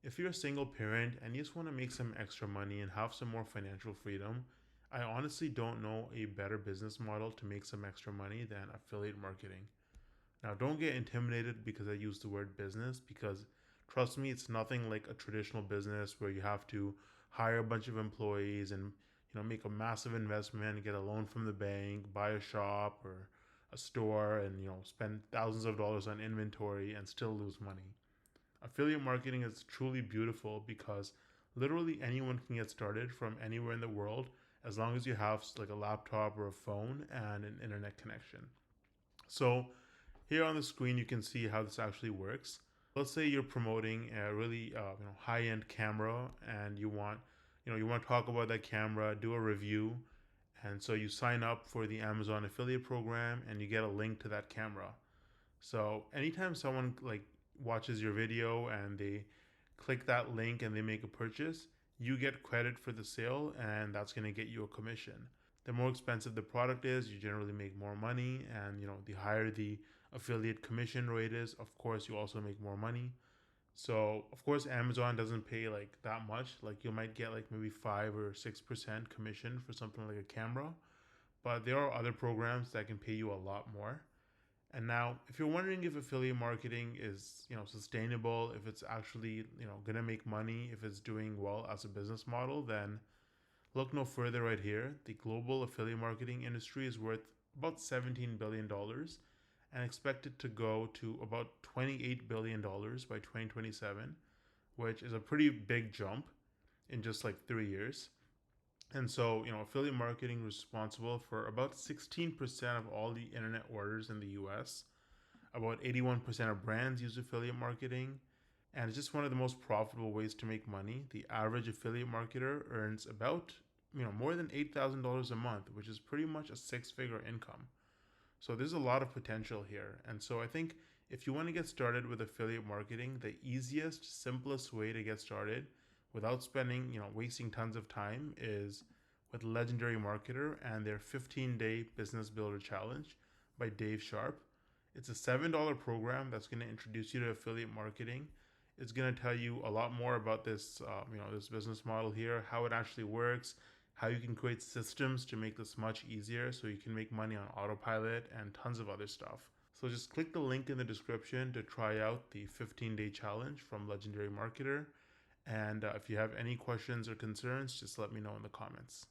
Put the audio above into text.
If you're a single parent and you just want to make some extra money and have some more financial freedom, I honestly don't know a better business model to make some extra money than affiliate marketing. Now, don't get intimidated because I use the word business, because trust me, it's nothing like a traditional business where you have to hire a bunch of employees and make a massive investment, get a loan from the bank, buy a shop or a store, and spend thousands of dollars on inventory and still lose money. Affiliate marketing is truly beautiful because literally anyone can get started from anywhere in the world as long as you have like a laptop or a phone and an internet connection. So here on the screen, you can see how this actually works. Let's say you're promoting a really high-end camera, and you want to talk about that camera, do a review, and so you sign up for the Amazon affiliate program, and you get a link to that camera. So anytime someone like watches your video and they click that link and they make a purchase, you get credit for the sale, and that's going to get you a commission. The more expensive the product is, you generally make more money, and the higher the affiliate commission rate is, of course, you also make more money. So of course, Amazon doesn't pay like that much. Like you might get like maybe 5 or 6% commission for something like a camera, but there are other programs that can pay you a lot more. And now, if you're wondering if affiliate marketing is, sustainable, if it's actually, going to make money, if it's doing well as a business model, then look no further right here. The global affiliate marketing industry is worth about $17 billion dollars and expected to go to about $28 billion dollars by 2027, which is a pretty big jump in just like 3 years. And so, affiliate marketing is responsible for about 16% of all the internet orders in the US. About 81% of brands use affiliate marketing, and it's just one of the most profitable ways to make money. The average affiliate marketer earns about, more than $8,000 a month, which is pretty much a six-figure income. So there's a lot of potential here. And so I think if you want to get started with affiliate marketing, the easiest, simplest way to get started without spending, wasting tons of time is with Legendary Marketer and their 15-day business builder challenge by Dave Sharp. It's a $7 program that's going to introduce you to affiliate marketing. It's going to tell you a lot more about this business model here, how it actually works, how you can create systems to make this much easier so you can make money on autopilot and tons of other stuff. So just click the link in the description to try out the 15-day challenge from Legendary Marketer. And if you have any questions or concerns, just let me know in the comments.